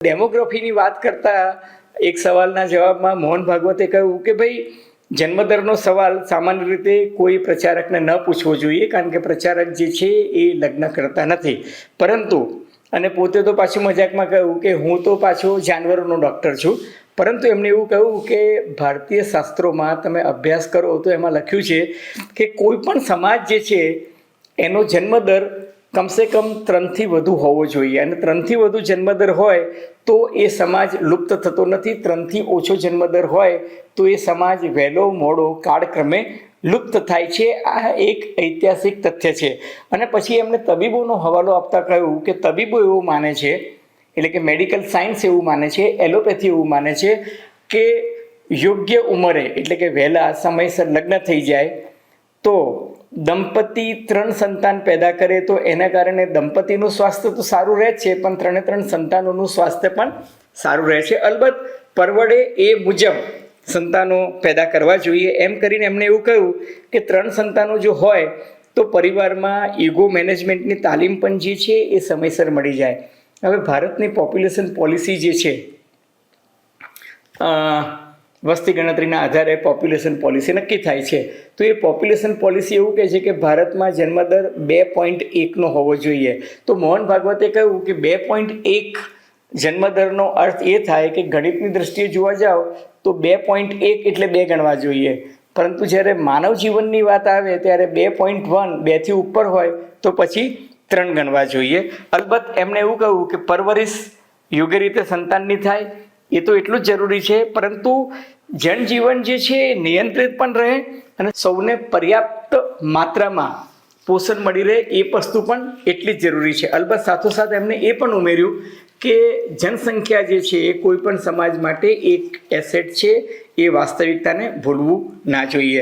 ડેમોગ્રાફીની વાત કરતા એક સવાલના જવાબમાં મોહન ભાગવતે કહ્યું કે ભાઈ જન્મદરનો સવાલ સામાન્ય રીતે કોઈ પ્રચારકને ન પૂછવો જોઈએ, કારણ કે પ્રચારક જે છે એ લગ્ન કરતા નથી. પરંતુ અને પોતે તો પાછું મજાકમાં કહ્યું કે હું તો પાછો જાનવરોનો ડૉક્ટર છું. પરંતુ એમણે એવું કહ્યું કે ભારતીય શાસ્ત્રોમાં તમે અભ્યાસ કરો તો એમાં લખ્યું છે કે કોઈ પણ સમાજ જે છે એનો જન્મદર કમસે કમ 3થી વધુ હોવો જોઈએ, અને 3થી વધુ જન્મદર હોય તો એ સમાજ લુપ્ત થતો નથી. 3થી ઓછો જન્મદર હોય તો એ સમાજ વહેલો મોડો કાળક્રમે લુપ્ત થાય છે. આ એક ઐતિહાસિક તથ્ય છે. અને પછી એમણે તબીબોનો હવાલો આપતા કહ્યું કે તબીબો એવું માને છે, એટલે કે મેડિકલ સાયન્સ એવું માને છે, એલોપેથી એવું માને છે કે યોગ્ય ઉંમરે એટલે કે વહેલા સમયસર લગ્ન થઈ જાય તો દંપતી 3 સંતાન પેદા કરે તો એના કારણે દંપતીનું સ્વાસ્થ્ય તો સારું રહે છે, પણ 3 સંતાનોનું સ્વાસ્થ્ય પણ સારું રહે છે. અલબત્ત પરવડે એ મુજબ સંતાનો પેદા કરવા જોઈએ. એમ કરીને એમણે એવું કહ્યું કે 3 સંતાનો જો હોય તો પરિવારમાં ઇગો મેનેજમેન્ટની તાલીમ પણ જે છે એ સમયસર મળી જાય. હવે ભારતની પોપ્યુલેશન પોલિસી જે છે, વસ્તી ગણતરીના આધારે પોપ્યુલેશન પોલિસી નક્કી થાય છે. તો એ પોપ્યુલેશન પોલિસી એવું કહે છે કે ભારતમાં જન્મદર 2.1નો હોવો જોઈએ. તો મોહન ભાગવતે કહ્યું કે 2.1 જન્મદરનો અર્થ એ થાય કે ગણિતની દ્રષ્ટિએ જોવા જાઓ તો 2.1 એટલે 2 ગણવા જોઈએ. પરંતુ જ્યારે માનવ જીવનની વાત આવે ત્યારે 2.1 2થી ઉપર હોય તો પછી 3 ગણવા જોઈએ. અલબત્ત એમણે એવું કહ્યું કે પરવરિશ યોગ્ય રીતે સંતાનની થાય એ તો એટલું જ જરૂરી છે, પરંતુ જનજીવન જે છે એ નિયંત્રિત પણ રહે અને સૌને પર્યાપ્ત માત્રામાં પોષણ મળી રહે એ વસ્તુ પણ એટલી જ જરૂરી છે. અલબત્ત સાથોસાથ એમને એ પણ ઉમેર્યું કે જનસંખ્યા જે છે એ કોઈ પણ સમાજ માટે એક એસેટ છે, એ વાસ્તવિકતાને ભૂલવું ના જોઈએ.